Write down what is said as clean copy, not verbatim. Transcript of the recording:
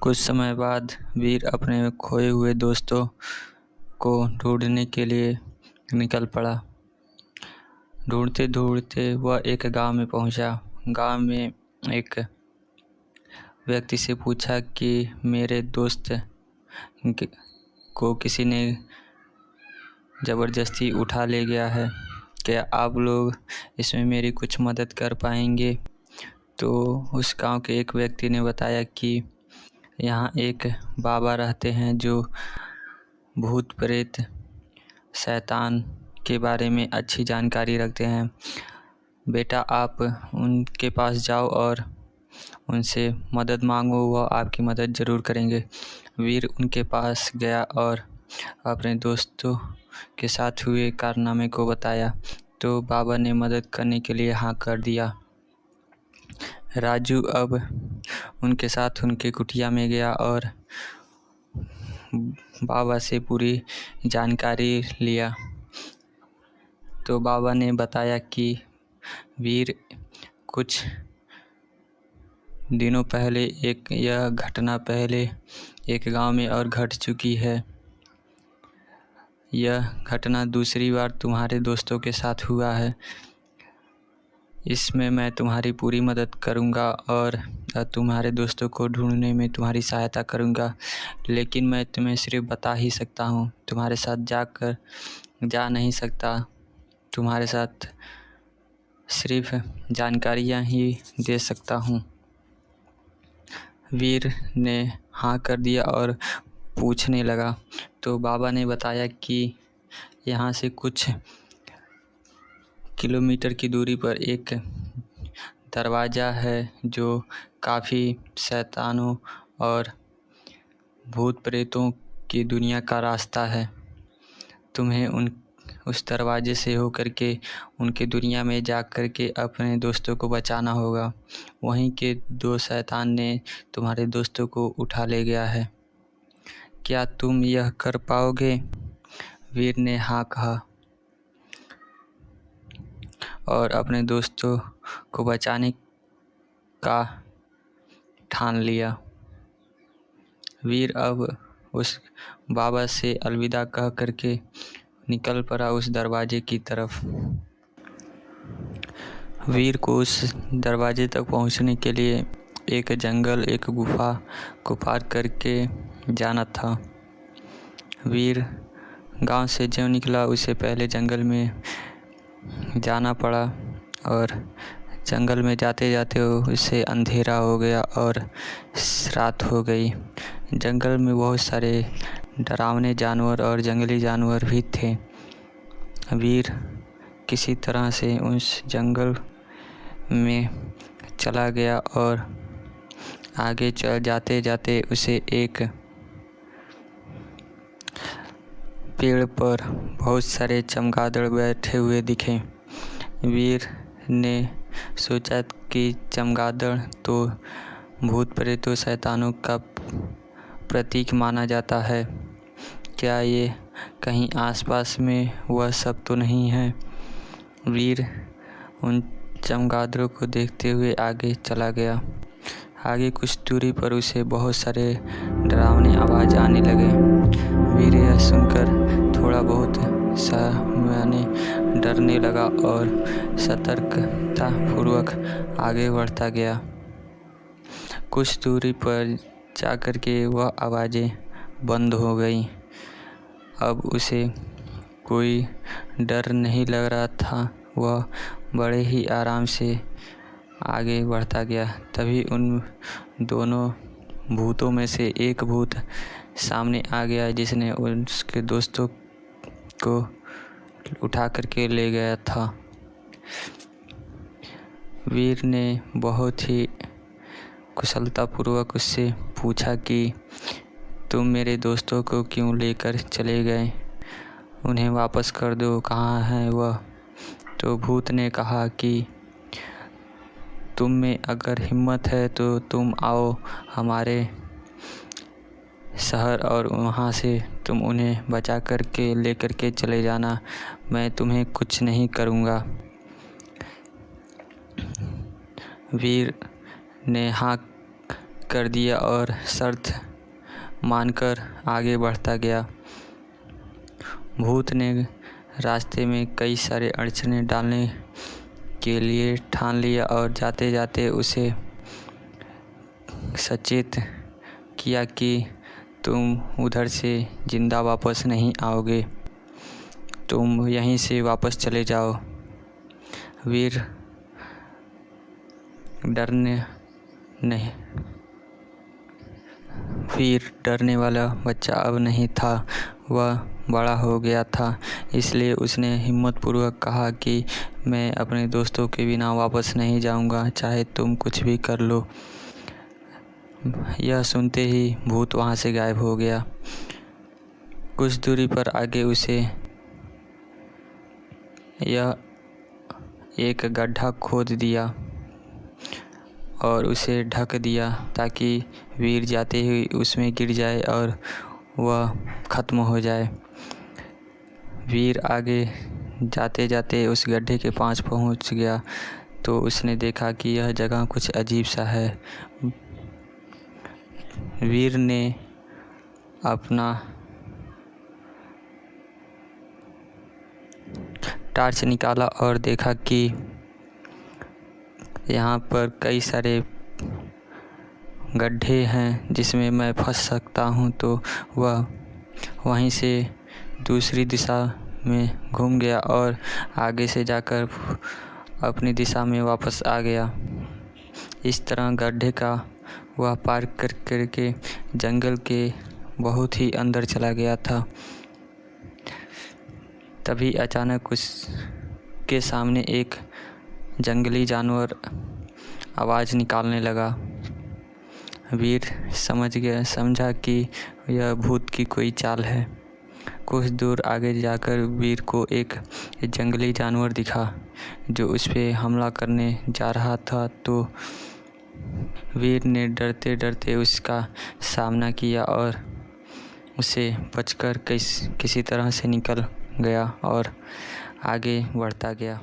कुछ समय बाद वीर अपने खोए हुए दोस्तों को ढूंढने के लिए निकल पड़ा। ढूंढते ढूंढते वह एक गांव में पहुंचा। गांव में एक व्यक्ति से पूछा कि मेरे दोस्त को किसी ने ज़बरदस्ती उठा ले गया है, क्या आप लोग इसमें मेरी कुछ मदद कर पाएंगे? तो उस गांव के एक व्यक्ति ने बताया कि यहाँ एक बाबा रहते हैं जो भूत प्रेत शैतान के बारे में अच्छी जानकारी रखते हैं। बेटा, आप उनके पास जाओ और उनसे मदद मांगो, वह आपकी मदद ज़रूर करेंगे। वीर उनके पास गया और अपने दोस्तों के साथ हुए कारनामे को बताया तो बाबा ने मदद करने के लिए हाँ कर दिया। राजू अब उनके साथ उनके कुटिया में गया और बाबा से पूरी जानकारी लिया। तो बाबा ने बताया कि वीर, कुछ दिनों पहले यह घटना पहले एक गांव में और घट चुकी है। यह घटना दूसरी बार तुम्हारे दोस्तों के साथ हुआ है। इसमें मैं तुम्हारी पूरी मदद करूंगा और तुम्हारे दोस्तों को ढूंढने में तुम्हारी सहायता करूंगा, लेकिन मैं तुम्हें सिर्फ बता ही सकता हूँ, तुम्हारे साथ जा नहीं सकता। तुम्हारे साथ सिर्फ जानकारियाँ ही दे सकता हूँ। वीर ने हाँ कर दिया और पूछने लगा तो बाबा ने बताया कि यहाँ से कुछ किलोमीटर की दूरी पर एक दरवाज़ा है जो काफ़ी शैतानों और भूत प्रेतों की दुनिया का रास्ता है। तुम्हें उस दरवाजे से होकर के उनके दुनिया में जा कर के अपने दोस्तों को बचाना होगा। वहीं के दो शैतान ने तुम्हारे दोस्तों को उठा ले गया है। क्या तुम यह कर पाओगे? वीर ने हाँ कहा और अपने दोस्तों को बचाने का ठान लिया। वीर अब उस बाबा से अलविदा कह करके निकल पड़ा उस दरवाजे की तरफ। वीर को उस दरवाजे तक पहुंचने के लिए एक जंगल, एक गुफा को पार करके जाना था। वीर गांव से जो निकला उसे पहले जंगल में जाना पड़ा और जंगल में जाते जाते उसे अंधेरा हो गया और रात हो गई। जंगल में बहुत सारे डरावने जानवर और जंगली जानवर भी थे। वीर किसी तरह से उस जंगल में चला गया और आगे जाते जाते उसे एक पेड़ पर बहुत सारे चमगादड़ बैठे हुए दिखे। वीर ने सोचा कि चमगादड़ तो भूत प्रेतों शैतानों का प्रतीक माना जाता है, क्या ये कहीं आसपास में वह सब तो नहीं है? वीर उन चमगादड़ों को देखते हुए आगे चला गया। आगे कुछ दूरी पर उसे बहुत सारे डरावने आवाज़ आने लगे। वीर यह सुनकर थोड़ा बहुत माने डरने लगा और सतर्कता पूर्वक आगे बढ़ता गया। कुछ दूरी पर जाकर के वह आवाज़ें बंद हो गई। अब उसे कोई डर नहीं लग रहा था। वह बड़े ही आराम से आगे बढ़ता गया। तभी उन दोनों भूतों में से एक भूत सामने आ गया जिसने उसके दोस्तों को उठा करके ले गया था। वीर ने बहुत ही कुशलतापूर्वक उससे पूछा कि तुम मेरे दोस्तों को क्यों लेकर चले गए? उन्हें वापस कर दो, कहाँ है वह? तो भूत ने कहा कि तुम में अगर हिम्मत है तो तुम आओ हमारे शहर और वहाँ से तुम उन्हें बचा करके लेकर के चले जाना, मैं तुम्हें कुछ नहीं करूँगा। वीर ने हाँ कर दिया और शर्त मानकर आगे बढ़ता गया। भूत ने रास्ते में कई सारे अड़चने डालने के लिए ठान लिया और जाते जाते उसे सचेत किया कि तुम उधर से जिंदा वापस नहीं आओगे, तुम यहीं से वापस चले जाओ। वीर डरने वाला बच्चा अब नहीं था, वह बड़ा हो गया था। इसलिए उसने हिम्मतपूर्वक कहा कि मैं अपने दोस्तों के बिना वापस नहीं जाऊंगा, चाहे तुम कुछ भी कर लो। यह सुनते ही भूत वहाँ से गायब हो गया। कुछ दूरी पर आगे उसे यह एक गड्ढा खोद दिया और उसे ढक दिया ताकि वीर जाते ही उसमें गिर जाए और वह खत्म हो जाए। वीर आगे जाते जाते उस गड्ढे के पास पहुंच गया तो उसने देखा कि यह जगह कुछ अजीब सा है। वीर ने अपना टॉर्च निकाला और देखा कि यहाँ पर कई सारे गड्ढे हैं जिसमें मैं फंस सकता हूँ, तो वह वहीं से दूसरी दिशा में घूम गया और आगे से जाकर अपनी दिशा में वापस आ गया। इस तरह गड्ढे का वह पार करके जंगल के बहुत ही अंदर चला गया था। तभी अचानक उसके सामने एक जंगली जानवर आवाज़ निकालने लगा। वीर समझा कि यह भूत की कोई चाल है। कुछ दूर आगे जाकर वीर को एक जंगली जानवर दिखा जो उस पे हमला करने जा रहा था, तो वीर ने डरते डरते उसका सामना किया और उसे बचकर किसी तरह से निकल गया और आगे बढ़ता गया।